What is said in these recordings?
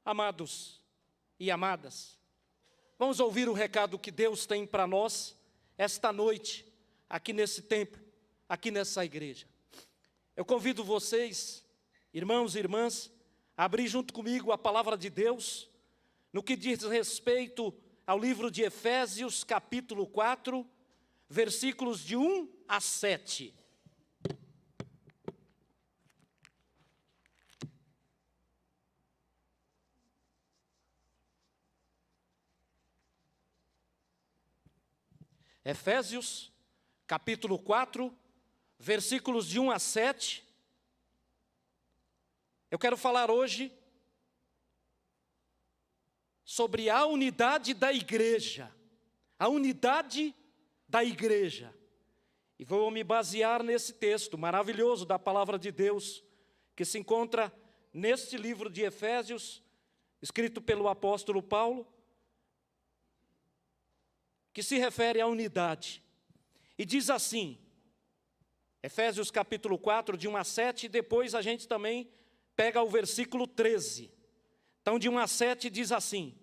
Amados e amadas, vamos ouvir o recado que Deus tem para nós esta noite, aqui nesse templo, aqui nessa igreja. Eu convido vocês, irmãos e irmãs, a abrir junto comigo a palavra de Deus, no que diz respeito ao livro de Efésios, capítulo 4, versículos de 1 a 7. Efésios, capítulo 4, versículos de 1 a 7. Eu quero falar hoje sobre a unidade da igreja. A unidade da igreja. E vou me basear nesse texto maravilhoso da palavra de Deus, que se encontra neste livro de Efésios, escrito pelo apóstolo Paulo, que se refere à unidade. E diz assim, Efésios capítulo 4, de 1 a 7, e depois a gente também pega o versículo 13. Então, de 1 a 7 diz assim: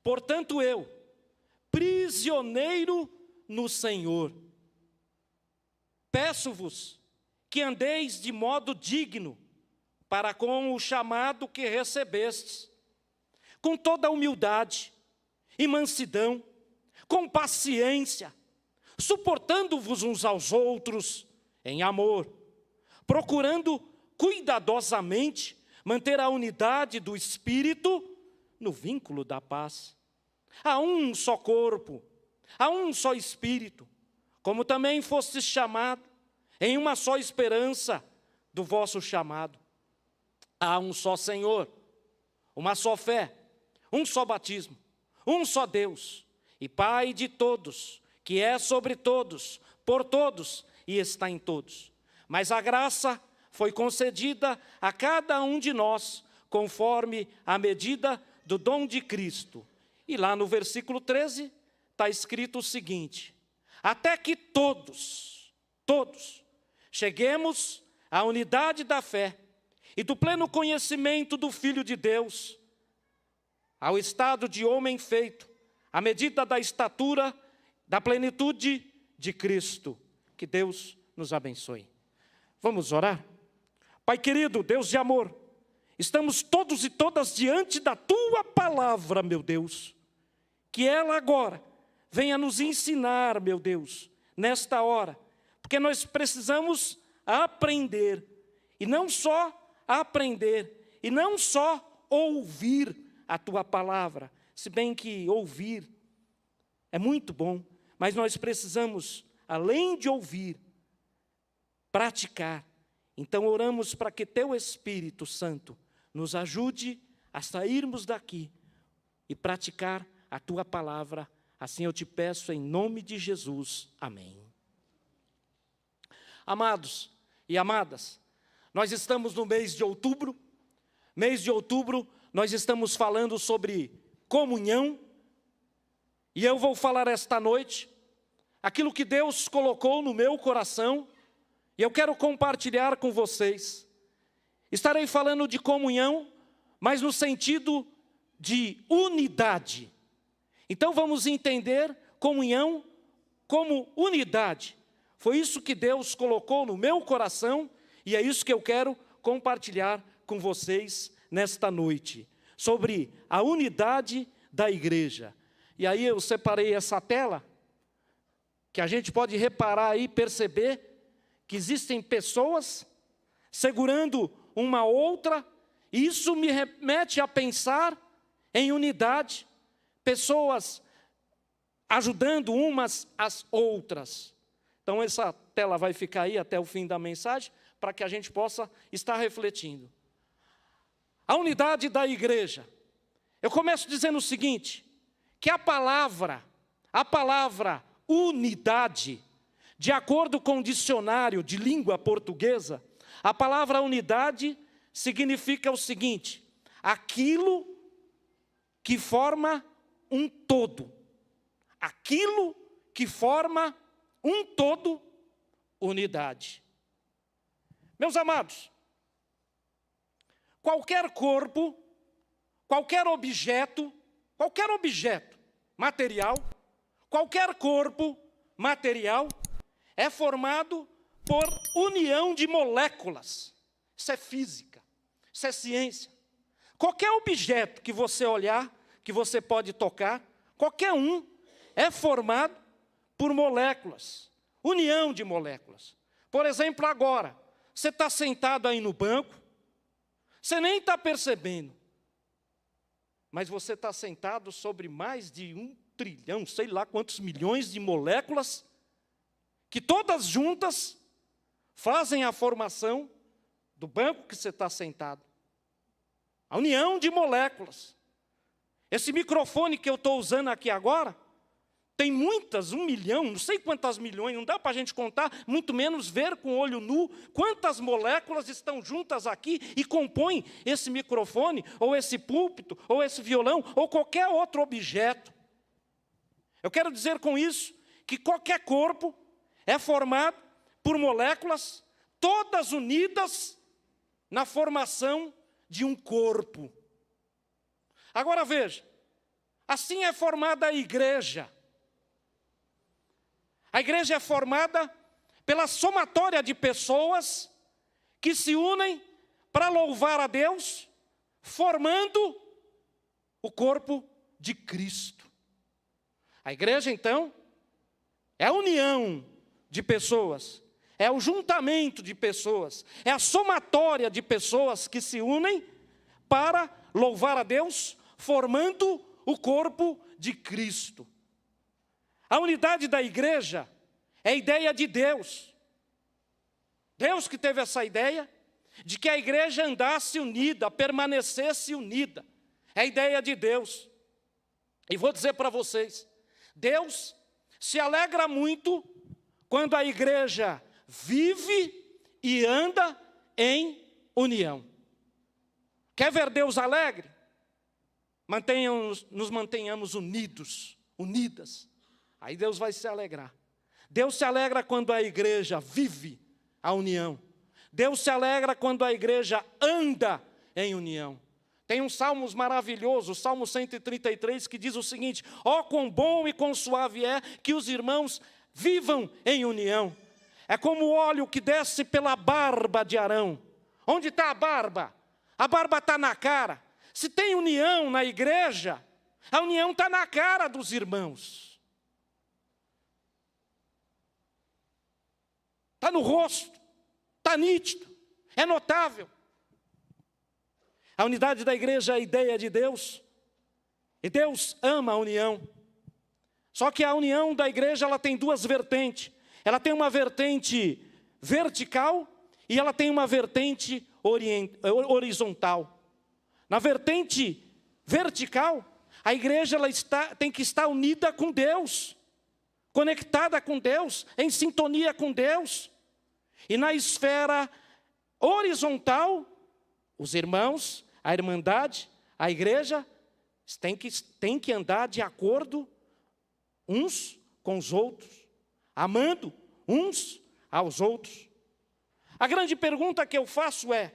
portanto eu, prisioneiro no Senhor, peço-vos que andeis de modo digno para com o chamado que recebestes, com toda humildade e mansidão, com paciência, suportando-vos uns aos outros em amor, procurando cuidadosamente manter a unidade do Espírito no vínculo da paz. Há um só corpo, há um só Espírito, como também fostes chamado em uma só esperança do vosso chamado. Há um só Senhor, uma só fé, um só batismo, um só Deus e Pai de todos, que é sobre todos, por todos e está em todos. Mas a graça foi concedida a cada um de nós, conforme a medida do dom de Cristo. E lá no versículo 13, está escrito o seguinte: até que todos, cheguemos à unidade da fé e do pleno conhecimento do Filho de Deus, ao estado de homem feito, à medida da estatura, da plenitude de Cristo. Que Deus nos abençoe. Vamos orar? Pai querido, Deus de amor, estamos todos e todas diante da Tua palavra, meu Deus. Que ela agora venha nos ensinar, meu Deus, nesta hora. Porque nós precisamos aprender. E não só aprender, e não só ouvir a Tua palavra. Se bem que ouvir é muito bom, mas nós precisamos, além de ouvir, praticar. Então oramos para que Teu Espírito Santo nos ajude a sairmos daqui e praticar a Tua palavra. Assim eu te peço em nome de Jesus. Amém. Amados e amadas, nós estamos no mês de outubro. Mês de outubro nós estamos falando sobre comunhão. E eu vou falar esta noite aquilo que Deus colocou no meu coração, e eu quero compartilhar com vocês. Estarei falando de comunhão, mas no sentido de unidade. Então vamos entender comunhão como unidade. Foi isso que Deus colocou no meu coração, e é isso que eu quero compartilhar com vocês nesta noite, sobre a unidade da igreja. E aí eu separei essa tela, que a gente pode reparar e perceber que existem pessoas segurando uma outra, e isso me remete a pensar em unidade, pessoas ajudando umas às outras. Então essa tela vai ficar aí até o fim da mensagem, para que a gente possa estar refletindo. A unidade da igreja. Eu começo dizendo o seguinte, que a palavra unidade, de acordo com o dicionário de língua portuguesa, a palavra unidade significa o seguinte: aquilo que forma um todo. Aquilo que forma um todo, unidade. Meus amados, qualquer corpo, qualquer objeto material, qualquer corpo material é formado por união de moléculas. Isso é física, isso é ciência. Qualquer objeto que você olhar, que você pode tocar, qualquer um é formado por moléculas, união de moléculas. Por exemplo, agora, você está sentado aí no banco, você nem está percebendo, mas você está sentado sobre mais de 1 trilhão, sei lá quantos milhões de moléculas, que todas juntas fazem a formação do banco que você está sentado. A união de moléculas. Esse microfone que eu estou usando aqui agora, tem muitas, 1 milhão, não sei quantas milhões, não dá para a gente contar, muito menos ver com o olho nu quantas moléculas estão juntas aqui e compõem esse microfone, ou esse púlpito, ou esse violão, ou qualquer outro objeto. Eu quero dizer com isso que qualquer corpo é formado por moléculas, todas unidas na formação de um corpo. Agora veja, assim é formada a igreja. A igreja é formada pela somatória de pessoas que se unem para louvar a Deus, formando o corpo de Cristo. A igreja, então, é a união de pessoas, é o juntamento de pessoas, é a somatória de pessoas que se unem para louvar a Deus, formando o corpo de Cristo. A unidade da igreja é a ideia de Deus. Deus que teve essa ideia de que a igreja andasse unida, permanecesse unida. É a ideia de Deus. E vou dizer para vocês, Deus se alegra muito quando a igreja vive e anda em união. Quer ver Deus alegre? Nos mantenhamos unidos, unidas. Aí Deus vai se alegrar. Deus se alegra quando a igreja vive a união. Deus se alegra quando a igreja anda em união. Tem um salmo maravilhoso, o Salmo 133, que diz o seguinte: ó, quão bom e quão suave é que os irmãos vivam em união. É como o óleo que desce pela barba de Arão. Onde está a barba? A barba está na cara. Se tem união na igreja, a união está na cara dos irmãos. Está no rosto, está nítido, é notável. A unidade da igreja é a ideia de Deus, e Deus ama a união. Só que a união da igreja, ela tem duas vertentes. Ela tem uma vertente vertical e ela tem uma vertente horizontal. Na vertente vertical, a igreja tem que estar unida com Deus, conectada com Deus, em sintonia com Deus. E na esfera horizontal, os irmãos, a irmandade, a igreja, tem que andar de acordo uns com os outros, amando uns aos outros. A grande pergunta que eu faço é: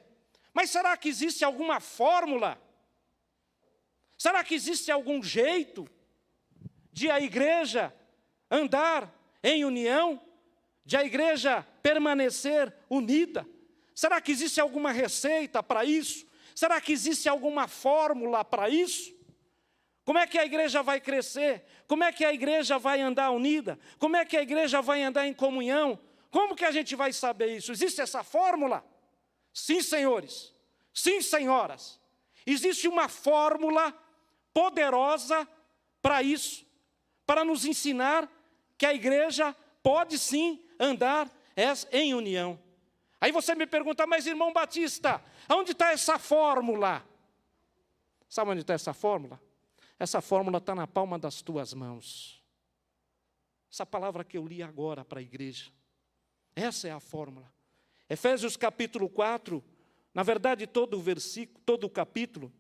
mas será que existe alguma fórmula? Será que existe algum jeito de a igreja andar em união? De a igreja permanecer unida? Será que existe alguma receita para isso? Será que existe alguma fórmula para isso? Como é que a igreja vai crescer? Como é que a igreja vai andar unida? Como é que a igreja vai andar em comunhão? Como que a gente vai saber isso? Existe essa fórmula? Sim, senhores. Sim, senhoras. Existe uma fórmula poderosa para isso, para nos ensinar que a igreja pode sim andar em união. Aí você me pergunta: mas irmão Batista, onde está essa fórmula? Sabe onde está essa fórmula? Essa fórmula está na palma das tuas mãos. Essa palavra que eu li agora para a igreja, essa é a fórmula. Efésios capítulo 4, na verdade todo o versículo, todo o capítulo,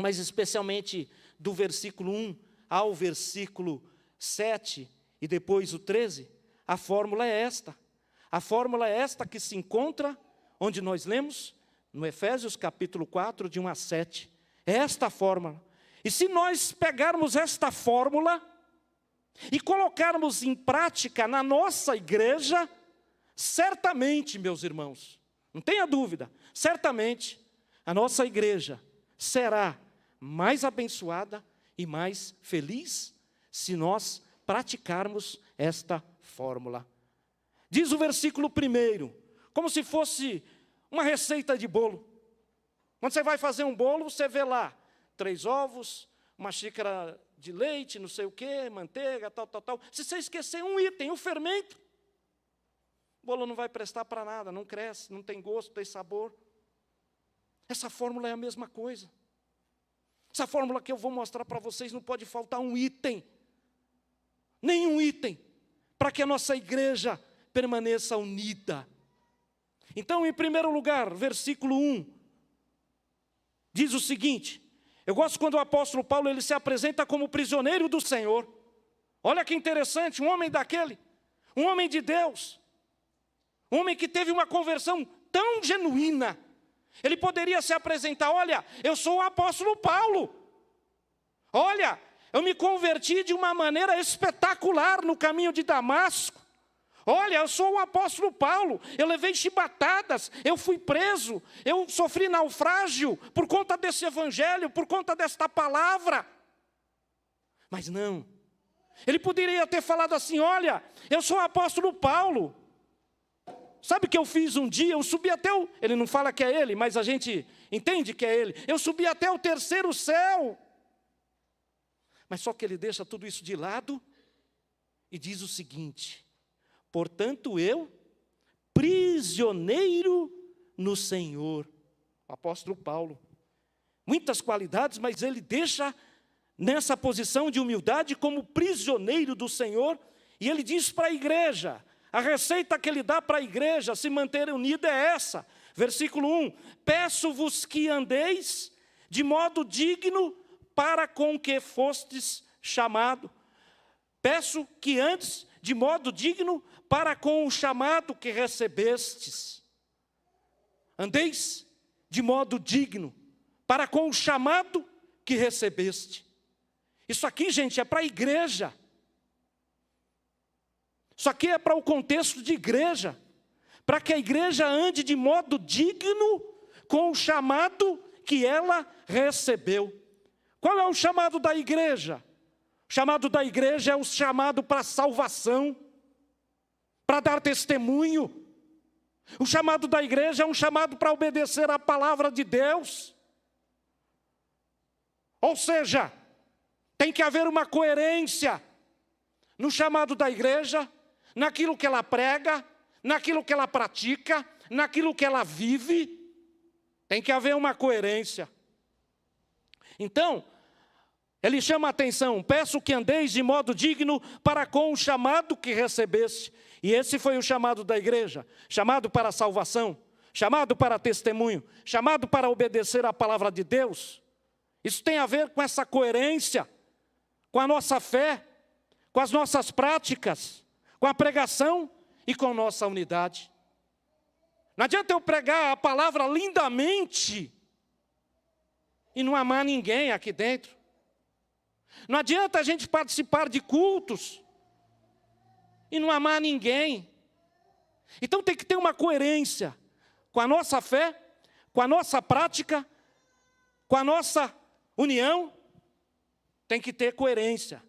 mas especialmente do versículo 1 ao versículo 7 e depois o 13, a fórmula é esta. A fórmula é esta que se encontra onde nós lemos, no Efésios capítulo 4, de 1 a 7. É esta fórmula. E se nós pegarmos esta fórmula e colocarmos em prática na nossa igreja, certamente, meus irmãos, não tenha dúvida, certamente a nossa igreja será mais abençoada e mais feliz se nós praticarmos esta fórmula. Diz o versículo 1, como se fosse uma receita de bolo. Quando você vai fazer um bolo, você vê lá 3 ovos, uma xícara de leite, não sei o quê, manteiga, tal. Se você esquecer um item, o fermento, o bolo não vai prestar para nada, não cresce, não tem gosto, não tem sabor. Essa fórmula é a mesma coisa. Essa fórmula que eu vou mostrar para vocês, não pode faltar um item, nenhum item, para que a nossa igreja permaneça unida. Então, em primeiro lugar, versículo 1, diz o seguinte, eu gosto quando o apóstolo Paulo ele se apresenta como prisioneiro do Senhor. Olha que interessante, um homem daquele, um homem de Deus, um homem que teve uma conversão tão genuína. Ele poderia se apresentar, olha, eu sou o apóstolo Paulo. Olha, eu me converti de uma maneira espetacular no caminho de Damasco. Olha, eu sou o apóstolo Paulo, eu levei chibatadas, eu fui preso, eu sofri naufrágio por conta desse evangelho, por conta desta palavra. Mas não, ele poderia ter falado assim, olha, eu sou o apóstolo Paulo. Sabe o que eu fiz um dia? Eu subi até o... Ele não fala que é ele, mas a gente entende que é ele. Eu subi até o 3º céu. Mas só que ele deixa tudo isso de lado e diz o seguinte, portanto eu, prisioneiro no Senhor. O apóstolo Paulo. Muitas qualidades, mas ele deixa nessa posição de humildade como prisioneiro do Senhor. E ele diz para a igreja, a receita que ele dá para a igreja se manter unida é essa. Versículo 1, peço-vos que andeis de modo digno para com que fostes chamado. Peço que andes de modo digno para com o chamado que recebestes. Andeis de modo digno para com o chamado que recebeste. Isso aqui, gente, é para a igreja. Isso aqui é para o contexto de igreja. Para que a igreja ande de modo digno com o chamado que ela recebeu. Qual é o chamado da igreja? O chamado da igreja é o chamado para salvação, para dar testemunho. O chamado da igreja é um chamado para obedecer à palavra de Deus. Ou seja, tem que haver uma coerência no chamado da igreja, naquilo que ela prega, naquilo que ela pratica, naquilo que ela vive. Tem que haver uma coerência. Então, ele chama a atenção, peço que andeis de modo digno para com o chamado que recebeste. E esse foi o chamado da igreja, chamado para a salvação, chamado para testemunho, chamado para obedecer à palavra de Deus. Isso tem a ver com essa coerência, com a nossa fé, com as nossas práticas, com a pregação e com nossa unidade. Não adianta eu pregar a palavra lindamente e não amar ninguém aqui dentro. Não adianta a gente participar de cultos e não amar ninguém. Então tem que ter uma coerência com a nossa fé, com a nossa prática, com a nossa união. Tem que ter coerência.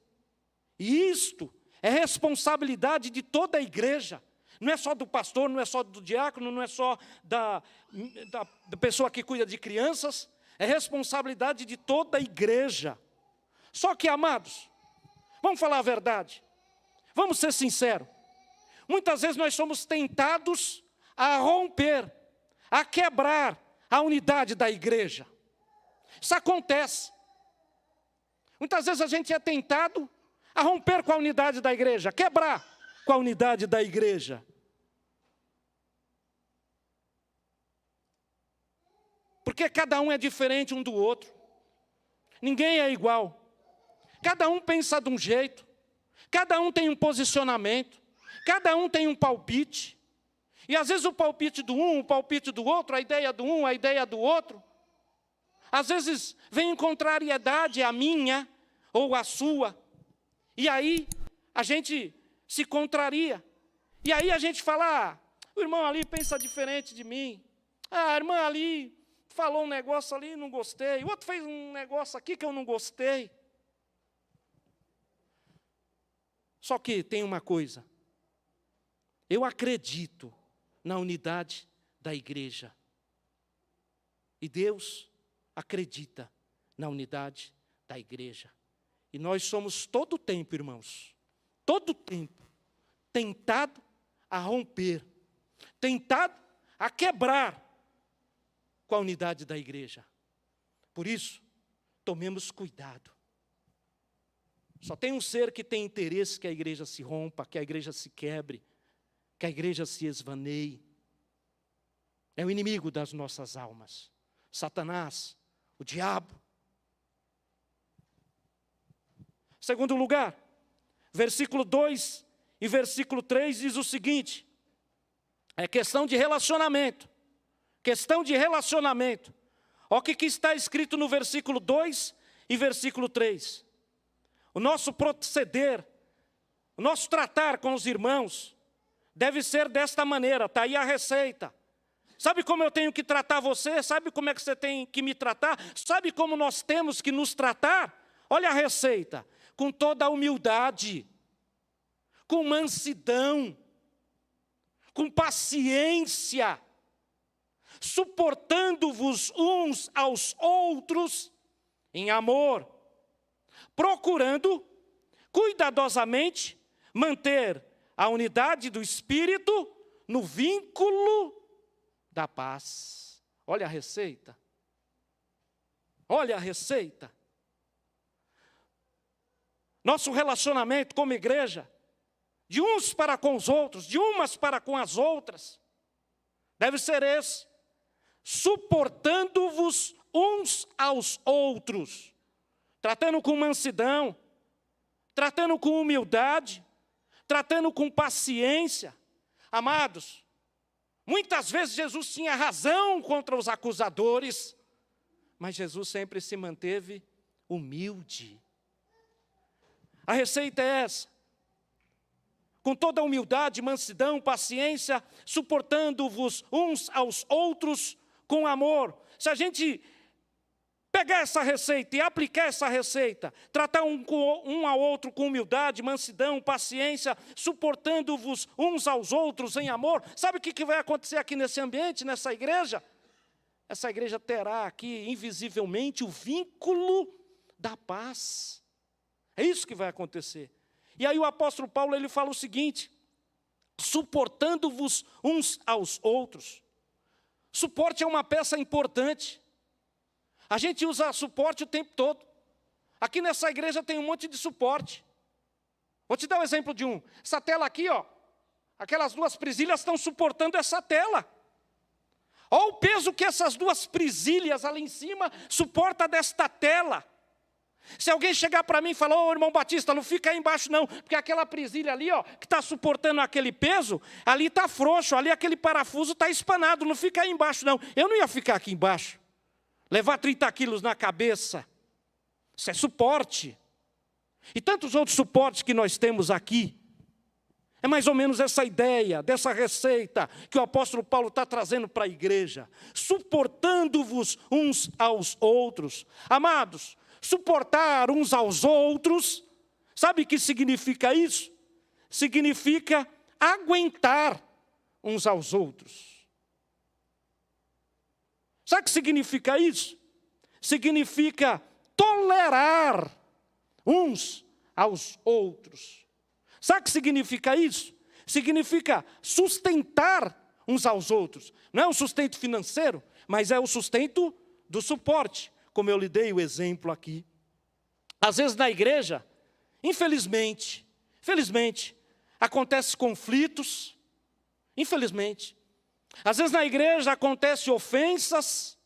E isto é responsabilidade de toda a igreja. Não é só do pastor, não é só do diácono, não é só da pessoa que cuida de crianças. É responsabilidade de toda a igreja. Só que, amados, vamos falar a verdade. Vamos ser sinceros. Muitas vezes nós somos tentados a romper, a quebrar a unidade da igreja. Isso acontece. Muitas vezes a gente é tentado a romper com a unidade da igreja, quebrar com a unidade da igreja. Porque cada um é diferente um do outro. Ninguém é igual. Cada um pensa de um jeito. Cada um tem um posicionamento. Cada um tem um palpite. E às vezes o palpite do um, o palpite do outro, a ideia do um, a ideia do outro. Às vezes vem em contrariedade a minha ou a sua. E aí a gente se contraria. E aí a gente fala, o irmão ali pensa diferente de mim. A irmã ali falou um negócio ali, não gostei. O outro fez um negócio aqui que eu não gostei. Só que tem uma coisa. Eu acredito na unidade da igreja. E Deus acredita na unidade da igreja. E nós somos todo o tempo, irmãos, todo o tempo, tentado a romper, tentado a quebrar com a unidade da igreja. Por isso, tomemos cuidado. Só tem um ser que tem interesse que a igreja se rompa, que a igreja se quebre, que a igreja se esvaneie. É o inimigo das nossas almas. Satanás, o diabo. Segundo lugar, versículo 2 e versículo 3 diz o seguinte, é questão de relacionamento, questão de relacionamento. Olha o que está escrito no versículo 2 e versículo 3. O nosso proceder, o nosso tratar com os irmãos, deve ser desta maneira, está aí a receita. Sabe como eu tenho que tratar você? Sabe como é que você tem que me tratar? Sabe como nós temos que nos tratar? Olha a receita, com toda a humildade, com mansidão, com paciência, suportando-vos uns aos outros em amor, procurando cuidadosamente manter a unidade do Espírito no vínculo da paz. Olha a receita. Olha a receita. Nosso relacionamento como igreja, de uns para com os outros, de umas para com as outras, deve ser esse: suportando-vos uns aos outros, tratando com mansidão, tratando com humildade, tratando com paciência. Amados, muitas vezes Jesus tinha razão contra os acusadores, mas Jesus sempre se manteve humilde. A receita é essa: com toda a humildade, mansidão, paciência, suportando-vos uns aos outros com amor. Se a gente pegar essa receita e aplicar essa receita, tratar um ao outro com humildade, mansidão, paciência, suportando-vos uns aos outros em amor, sabe o que vai acontecer aqui nesse ambiente, nessa igreja? Essa igreja terá aqui, invisivelmente, o vínculo da paz. É isso que vai acontecer. E aí o apóstolo Paulo, ele fala o seguinte: suportando-vos uns aos outros. Suporte é uma peça importante. A gente usa suporte o tempo todo. Aqui nessa igreja tem um monte de suporte. Vou te dar um exemplo de um. Essa tela aqui, ó, aquelas duas presilhas estão suportando essa tela. Olha o peso que essas duas presilhas ali em cima suportam desta tela. Se alguém chegar para mim e falar, irmão Batista, não fica aí embaixo não, porque aquela presilha ali, ó, que está suportando aquele peso, ali está frouxo, ali aquele parafuso está espanado, não fica aí embaixo não. Eu não ia ficar aqui embaixo, levar 30 quilos na cabeça, isso é suporte. E tantos outros suportes que nós temos aqui. É mais ou menos essa ideia, dessa receita que o apóstolo Paulo está trazendo para a igreja. Suportando-vos uns aos outros. Amados, suportar uns aos outros, sabe o que significa isso? Significa aguentar uns aos outros. Sabe o que significa isso? Significa tolerar uns aos outros. Sabe o que significa isso? Significa sustentar uns aos outros. Não é um sustento financeiro, mas é o sustento do suporte. Como eu lhe dei o exemplo aqui. Às vezes na igreja, infelizmente, acontecem conflitos, infelizmente. Às vezes na igreja acontecem ofensas,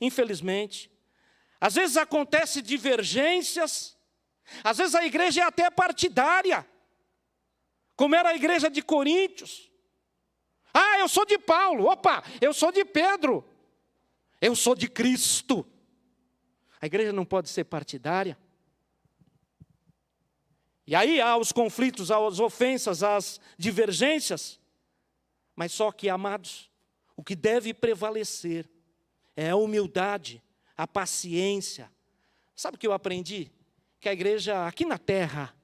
infelizmente. Às vezes acontecem divergências. Às vezes a igreja é até partidária, como era a igreja de Coríntios. Ah, eu sou de Paulo, opa, eu sou de Pedro, eu sou de Cristo. A igreja não pode ser partidária. E aí há os conflitos, há as ofensas, as divergências. Mas só que, amados, o que deve prevalecer é a humildade, a paciência. Sabe o que eu aprendi? Que a igreja, aqui na terra,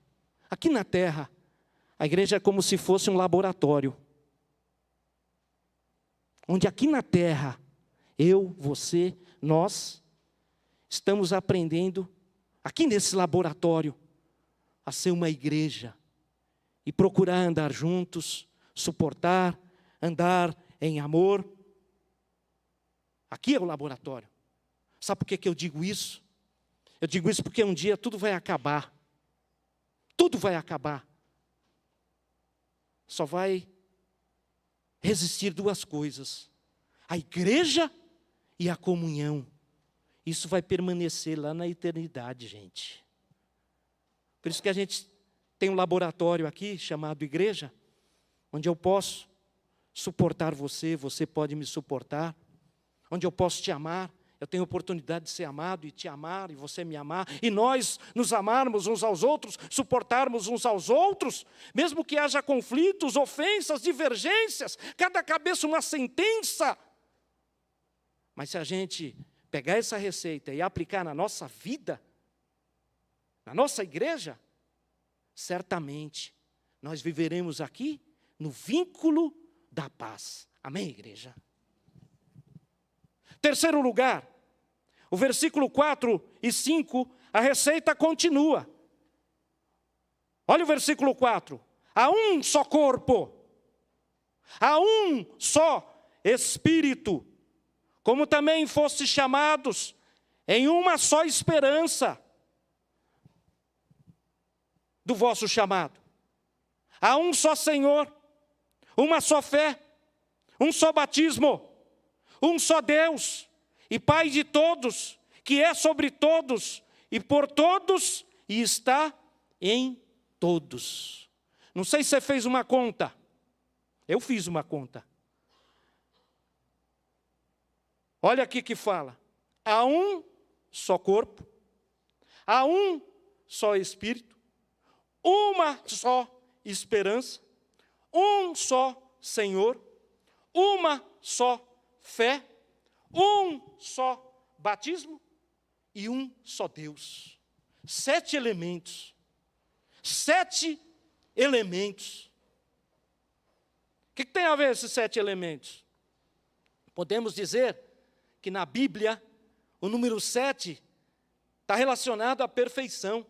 a igreja é como se fosse um laboratório. Onde aqui na terra, eu, você, nós, estamos aprendendo, aqui nesse laboratório, a ser uma igreja. E procurar andar juntos, suportar, andar em amor. Aqui é o laboratório. Sabe por que eu digo isso? Eu digo isso porque um dia tudo vai acabar. Tudo vai acabar. Só vai resistir duas coisas: a igreja e a comunhão. Isso vai permanecer lá na eternidade, gente. Por isso que a gente tem um laboratório aqui, chamado igreja, onde eu posso suportar você, você pode me suportar, onde eu posso te amar, eu tenho a oportunidade de ser amado e te amar, e você me amar, e nós nos amarmos uns aos outros, suportarmos uns aos outros, mesmo que haja conflitos, ofensas, divergências, cada cabeça uma sentença. Mas se a gente pegar essa receita e aplicar na nossa vida, na nossa igreja, certamente nós viveremos aqui no vínculo da paz. Amém, igreja? Terceiro lugar, o versículo 4 e 5, a receita continua. Olha o versículo 4. Há um só corpo, há um só Espírito, como também fostes chamados em uma só esperança do vosso chamado. Há um só Senhor, uma só fé, um só batismo, um só Deus e Pai de todos, que é sobre todos e por todos e está em todos. Não sei se você fez uma conta. Eu fiz uma conta. Olha aqui que fala. Há um só corpo, há um só Espírito, uma só esperança, um só Senhor, uma só fé, um só batismo e um só Deus. 7 elementos. 7 elementos. O que tem a ver esses 7 elementos? Podemos dizer que na Bíblia o número 7 está relacionado à perfeição.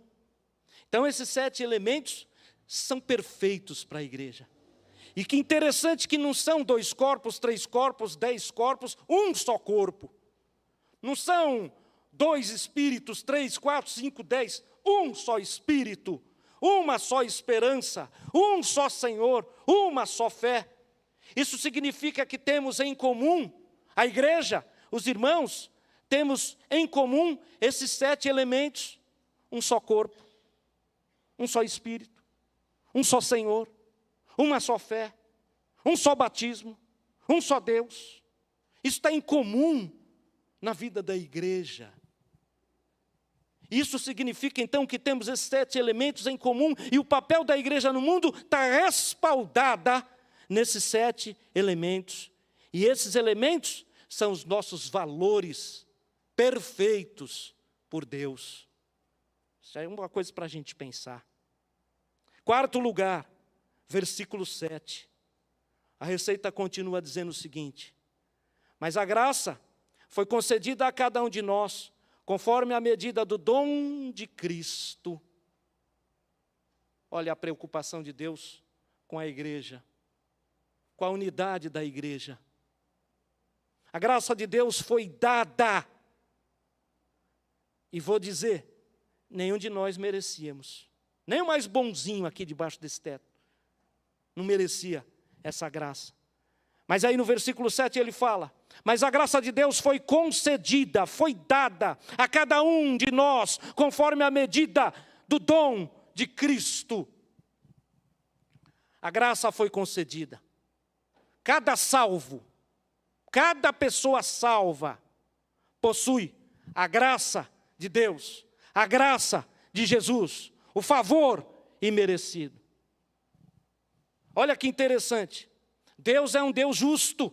Então esses 7 elementos são perfeitos para a igreja. E que interessante que não são 2 corpos, 3 corpos, 10 corpos, um só corpo. Não são 2 espíritos, 3, 4, 5, 10, um só espírito, uma só esperança, um só Senhor, uma só fé. Isso significa que temos em comum, a igreja, os irmãos, temos em comum esses 7 elementos: um só corpo, um só Espírito, um só Senhor, uma só fé, um só batismo, um só Deus. Isso está em comum na vida da igreja. Isso significa então que temos esses 7 elementos em comum e o papel da igreja no mundo está respaldada nesses 7 elementos. E esses elementos são os nossos valores perfeitos por Deus. Isso é uma coisa para a gente pensar. Quarto lugar, versículo 7. A receita continua dizendo o seguinte: mas a graça foi concedida a cada um de nós, conforme a medida do dom de Cristo. Olha a preocupação de Deus com a igreja, com a unidade da igreja. A graça de Deus foi dada. E vou dizer, nenhum de nós merecíamos. Nem o mais bonzinho aqui debaixo desse teto não merecia essa graça. Mas aí no versículo 7 ele fala: mas a graça de Deus foi concedida, foi dada a cada um de nós, conforme a medida do dom de Cristo. A graça foi concedida. Cada salvo, cada pessoa salva, possui a graça de Deus, a graça de Jesus, o favor imerecido. Olha que interessante, Deus é um Deus justo,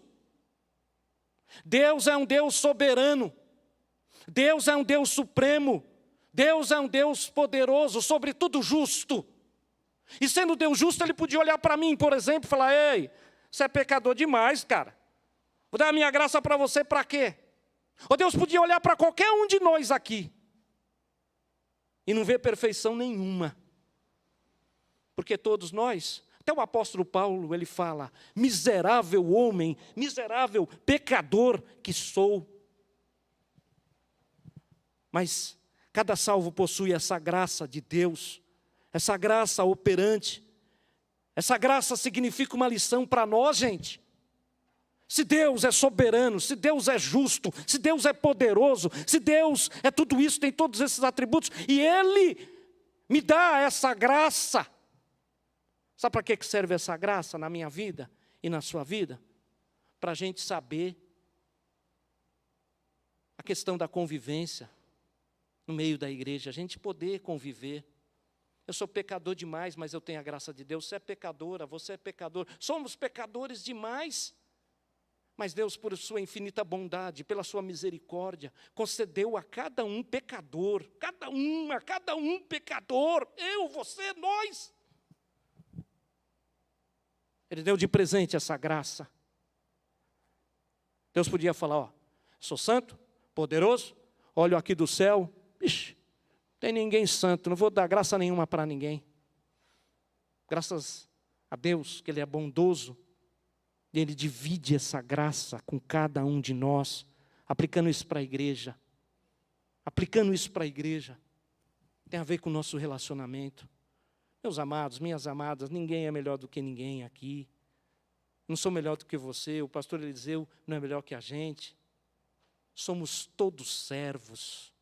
Deus é um Deus soberano, Deus é um Deus supremo, Deus é um Deus poderoso, sobretudo justo. E sendo Deus justo, Ele podia olhar para mim, por exemplo, e falar: ei, você é pecador demais, cara. Vou dar a minha graça para você para quê? Ou Deus podia olhar para qualquer um de nós aqui e não ver perfeição nenhuma. Porque todos nós, até o apóstolo Paulo, ele fala: miserável homem, miserável pecador que sou. Mas cada salvo possui essa graça de Deus, essa graça operante. Essa graça significa uma lição para nós, gente. Se Deus é soberano, se Deus é justo, se Deus é poderoso, se Deus é tudo isso, tem todos esses atributos, e Ele me dá essa graça. Sabe para que serve essa graça na minha vida e na sua vida? Para a gente saber a questão da convivência no meio da igreja, a gente poder conviver. Eu sou pecador demais, mas eu tenho a graça de Deus. Você é pecadora, você é pecador. Somos pecadores demais. Mas Deus, por sua infinita bondade, pela sua misericórdia, concedeu a cada um pecador. A cada um pecador. Eu, você, nós. Ele deu de presente essa graça. Deus podia falar: ó, sou santo, poderoso, olho aqui do céu. Ixi, tem ninguém santo, não vou dar graça nenhuma para ninguém. Graças a Deus que Ele é bondoso, e Ele divide essa graça com cada um de nós, aplicando isso para a igreja. Aplicando isso para a igreja, tem a ver com o nosso relacionamento. Meus amados, minhas amadas, ninguém é melhor do que ninguém aqui. Não sou melhor do que você, o pastor Eliseu não é melhor que a gente. Somos todos servos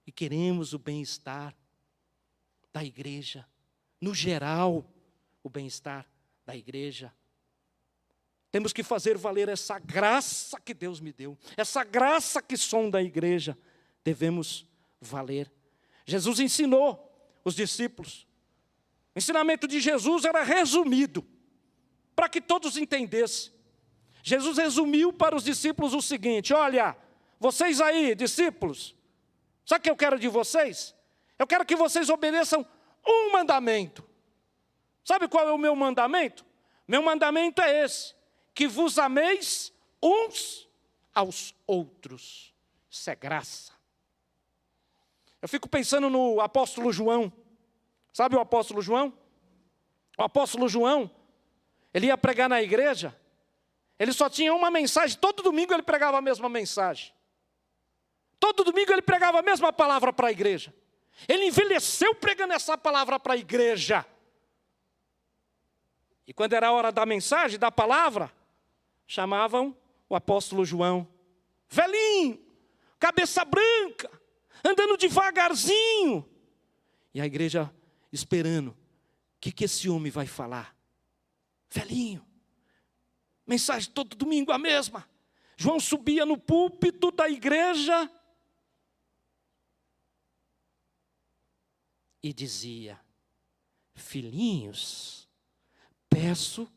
e queremos o bem-estar da igreja, no geral, o bem-estar da igreja. Temos que fazer valer essa graça que Deus me deu, essa graça que sonda a igreja, devemos valer. Jesus ensinou os discípulos. O ensinamento de Jesus era resumido, para que todos entendessem. Jesus resumiu para os discípulos o seguinte: olha, vocês aí, discípulos, sabe o que eu quero de vocês? Eu quero que vocês obedeçam um mandamento. Sabe qual é o meu mandamento? Meu mandamento é esse: que vos ameis uns aos outros. Isso é graça. Eu fico pensando no apóstolo João. Sabe o apóstolo João? O apóstolo João, ele ia pregar na igreja, ele só tinha uma mensagem, todo domingo ele pregava a mesma mensagem. Todo domingo ele pregava a mesma palavra para a igreja. Ele envelheceu pregando essa palavra para a igreja. E quando era a hora da mensagem, da palavra, chamavam o apóstolo João. Velhinho, cabeça branca, andando devagarzinho. E a igreja esperando, o que esse homem vai falar? Velhinho, mensagem todo domingo a mesma. João subia no púlpito da igreja e dizia: filhinhos, peço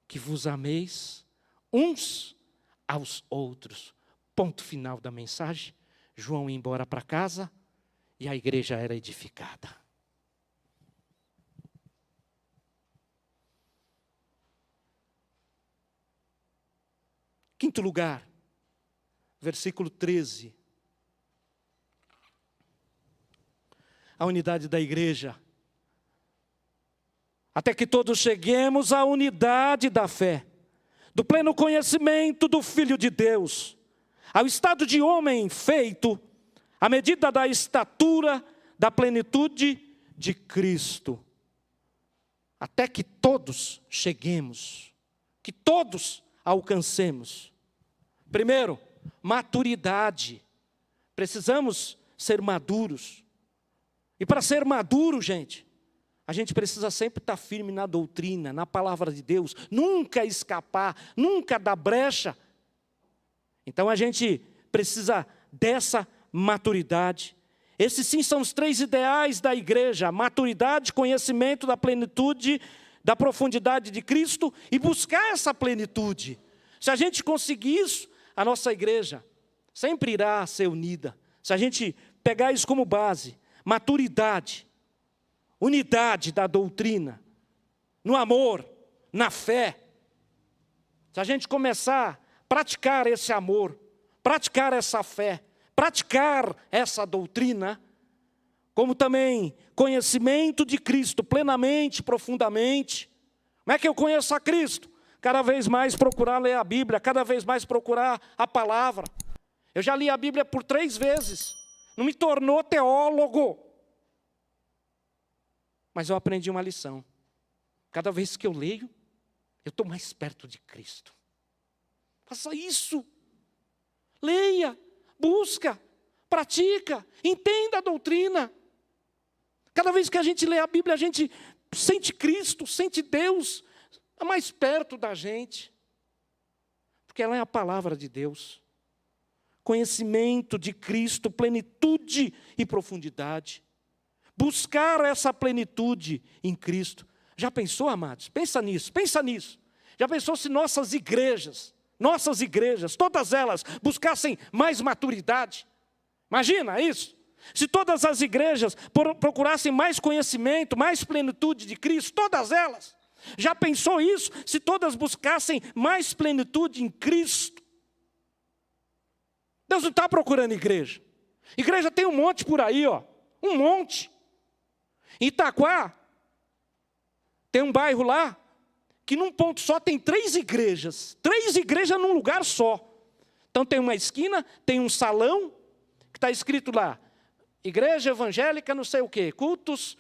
que vos ameis uns aos outros. Ponto final da mensagem. João ia embora para casa e a igreja era edificada. Quinto lugar, versículo 13. A unidade da igreja. Até que todos cheguemos à unidade da fé, do pleno conhecimento do Filho de Deus, ao estado de homem feito, à medida da estatura da plenitude de Cristo. Até que todos cheguemos, que todos alcancemos. Primeiro, maturidade. Precisamos ser maduros. E para ser maduro, gente, a gente precisa sempre estar firme na doutrina, na palavra de Deus, nunca escapar, nunca dar brecha. Então a gente precisa dessa maturidade. Esses sim são os 3 ideais da igreja: maturidade, conhecimento da plenitude, da profundidade de Cristo e buscar essa plenitude. Se a gente conseguir isso, a nossa igreja sempre irá ser unida. Se a gente pegar isso como base, maturidade, unidade da doutrina, no amor, na fé. Se a gente começar a praticar esse amor, praticar essa fé, praticar essa doutrina, como também conhecimento de Cristo plenamente, profundamente. Como é que eu conheço a Cristo? Cada vez mais procurar ler a Bíblia, cada vez mais procurar a palavra. Eu já li a Bíblia por 3 vezes, não me tornou teólogo. Mas eu aprendi uma lição. Cada vez que eu leio, eu estou mais perto de Cristo. Faça isso. Leia, busca, pratica, entenda a doutrina. Cada vez que a gente lê a Bíblia, a gente sente Cristo, sente Deus mais perto da gente. Porque ela é a palavra de Deus. Conhecimento de Cristo, plenitude e profundidade. Buscar essa plenitude em Cristo. Já pensou, amados? Pensa nisso, pensa nisso. Já pensou se nossas igrejas, todas elas, buscassem mais maturidade? Imagina isso. Se todas as igrejas procurassem mais conhecimento, mais plenitude de Cristo, todas elas. Já pensou isso? Se todas buscassem mais plenitude em Cristo? Deus não está procurando igreja. Igreja tem um monte por aí, ó. Um monte. Em Itaquá, tem um bairro lá, que num ponto só tem 3 igrejas. 3 igrejas num lugar só. Então tem uma esquina, tem um salão, que está escrito lá, igreja evangélica não sei o quê, cultos,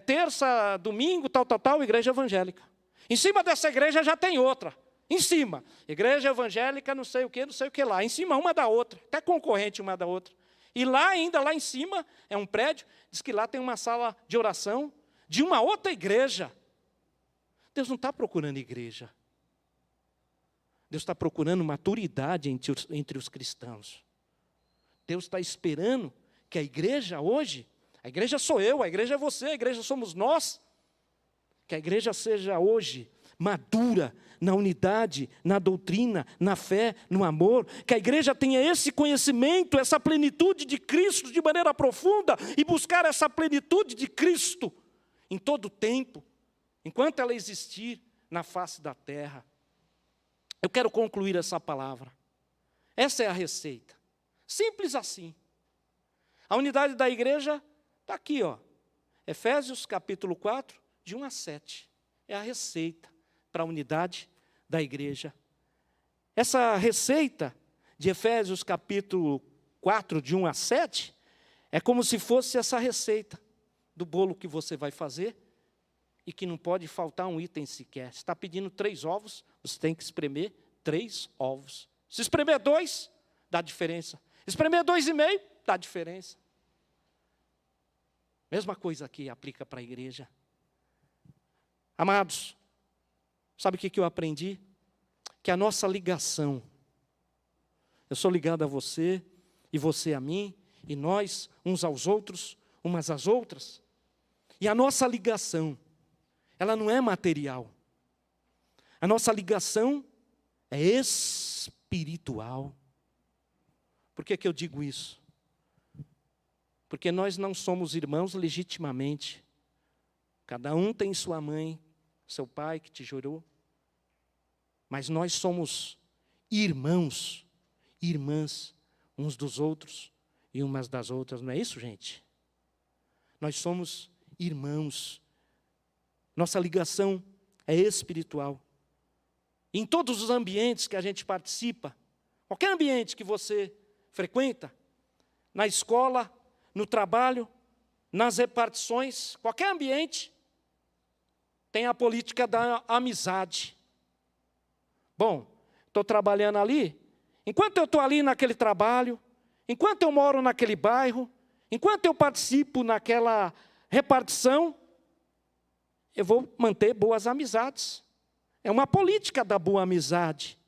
terça, domingo, tal, igreja evangélica. Em cima dessa igreja já tem outra. Em cima, igreja evangélica não sei o que lá. Em cima uma da outra, até concorrente uma da outra. E lá ainda, lá em cima, é um prédio, diz que lá tem uma sala de oração de uma outra igreja. Deus não está procurando igreja. Deus está procurando maturidade entre os cristãos. Deus está esperando que a igreja hoje, a igreja sou eu, a igreja é você, a igreja somos nós, que a igreja seja hoje madura na unidade, na doutrina, na fé, no amor, que a igreja tenha esse conhecimento, essa plenitude de Cristo de maneira profunda e buscar essa plenitude de Cristo em todo o tempo, enquanto ela existir na face da terra. Eu quero concluir essa palavra. Essa é a receita. Simples assim. A unidade da igreja está aqui, ó. Efésios capítulo 4, de 1 a 7. É a receita para a unidade da igreja. Essa receita de Efésios capítulo 4, de 1 a 7, é como se fosse essa receita do bolo que você vai fazer e que não pode faltar um item sequer. Você está pedindo 3 ovos, você tem que espremer 3 ovos. Se espremer 2, dá diferença. Espremer 2,5, dá diferença. Mesma coisa aqui aplica para a igreja. Amados, sabe o que eu aprendi? Que a nossa ligação, eu sou ligado a você, e você a mim, e nós uns aos outros, umas às outras. E a nossa ligação, ela não é material. A nossa ligação é espiritual. Por que eu digo isso? Porque nós não somos irmãos legitimamente. Cada um tem sua mãe, seu pai que te gerou. Mas nós somos irmãos, irmãs, uns dos outros e umas das outras. Não é isso, gente? Nós somos irmãos. Nossa ligação é espiritual. Em todos os ambientes que a gente participa, qualquer ambiente que você frequenta, na escola, no trabalho, nas repartições, qualquer ambiente, tem a política da amizade. Bom, estou trabalhando ali, enquanto eu estou ali naquele trabalho, enquanto eu moro naquele bairro, enquanto eu participo naquela repartição, eu vou manter boas amizades. É uma política da boa amizade.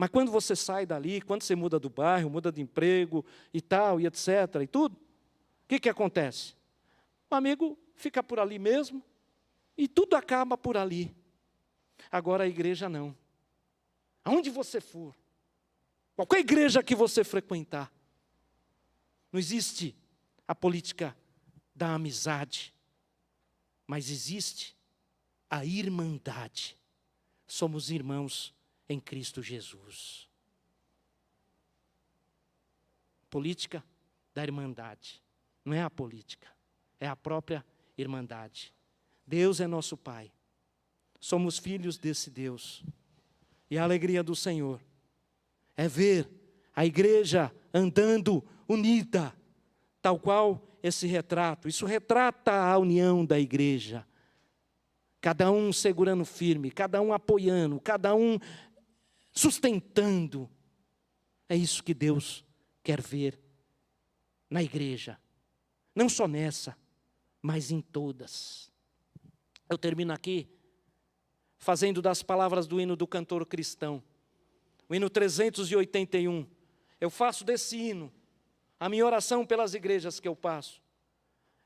Mas quando você sai dali, quando você muda do bairro, muda de emprego e tal, e etc. e tudo, o que acontece? O amigo fica por ali mesmo e tudo acaba por ali. Agora a igreja não. Aonde você for, qualquer igreja que você frequentar, não existe a política da amizade, mas existe a irmandade. Somos irmãos em Cristo Jesus. Política da irmandade. Não é a política, é a própria irmandade. Deus é nosso Pai. Somos filhos desse Deus. E a alegria do Senhor é ver a igreja andando unida, tal qual esse retrato. Isso retrata a união da igreja. Cada um segurando firme, cada um apoiando, cada um sustentando. É isso que Deus quer ver na igreja. Não só nessa, mas em todas. Eu termino aqui fazendo das palavras do hino do cantor cristão. O hino 381. Eu faço desse hino a minha oração pelas igrejas que eu passo.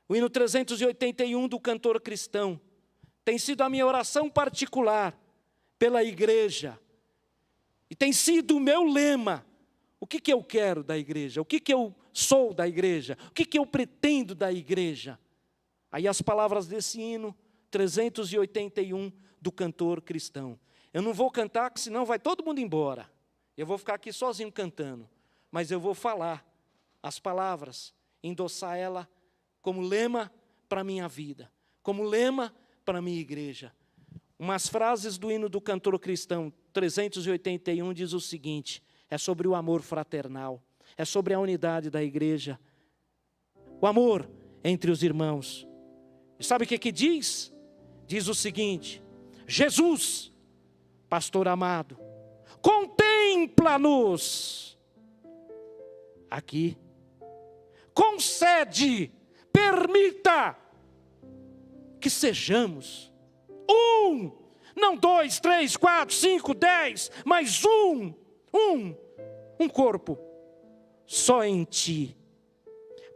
O hino 381 do cantor cristão tem sido a minha oração particular pela igreja. E tem sido o meu lema. O que eu quero da igreja? O que eu sou da igreja? O que eu pretendo da igreja? Aí as palavras desse hino 381 do cantor cristão. Eu não vou cantar, porque senão vai todo mundo embora. Eu vou ficar aqui sozinho cantando. Mas eu vou falar as palavras, endossar ela como lema para a minha vida, como lema para a minha igreja. Umas frases do hino do cantor cristão 381 diz o seguinte: é sobre o amor fraternal, é sobre a unidade da igreja, o amor entre os irmãos. E sabe o que diz? Diz o seguinte: Jesus, pastor amado, contempla-nos aqui, concede, permita que sejamos um, não 2, 3, 4, 5, 10, mas um corpo, só em ti.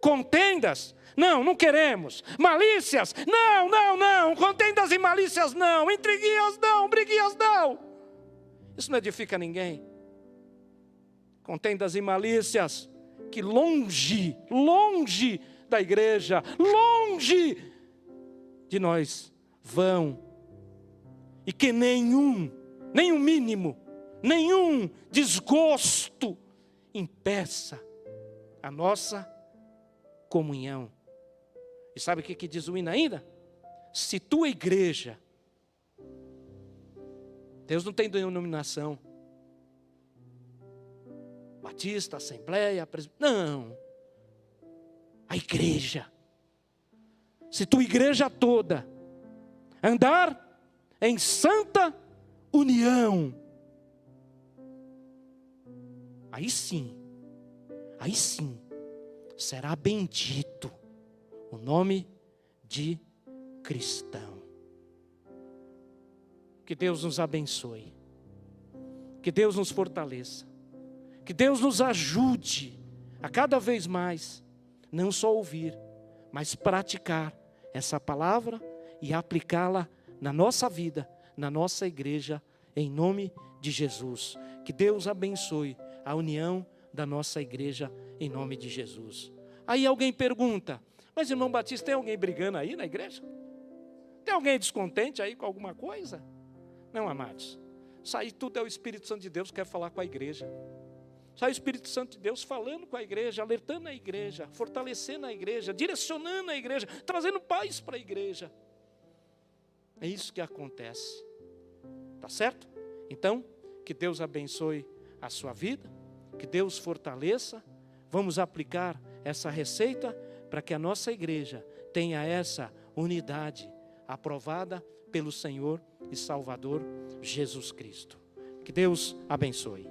Contendas? Não queremos. Malícias? Não. Contendas e malícias não. Intriguinhas não, briguinhas não. Isso não edifica ninguém. Contendas e malícias que longe da igreja, longe de nós vão. E que nenhum mínimo, nenhum desgosto impeça a nossa comunhão. E sabe o que diz o hino ainda? Se tua igreja, Deus não tem denominação, batista, assembleia, não, a igreja, se tua igreja toda andar em santa união, aí sim, será bendito o nome de cristão. Que Deus nos abençoe, que Deus nos fortaleça, que Deus nos ajude a cada vez mais, não só ouvir, mas praticar essa palavra e aplicá-la na nossa vida, na nossa igreja, em nome de Jesus. Que Deus abençoe a união da nossa igreja, em nome de Jesus. Aí alguém pergunta: mas irmão Batista, tem alguém brigando aí na igreja? Tem alguém descontente aí com alguma coisa? Não, amados, isso aí tudo é o Espírito Santo de Deus que quer falar com a igreja. Isso aí é o Espírito Santo de Deus falando com a igreja, alertando a igreja, fortalecendo a igreja, direcionando a igreja, trazendo paz para a igreja. É isso que acontece. Tá certo? Então, que Deus abençoe a sua vida, que Deus fortaleça. Vamos aplicar essa receita para que a nossa igreja tenha essa unidade aprovada pelo Senhor e Salvador Jesus Cristo. Que Deus abençoe.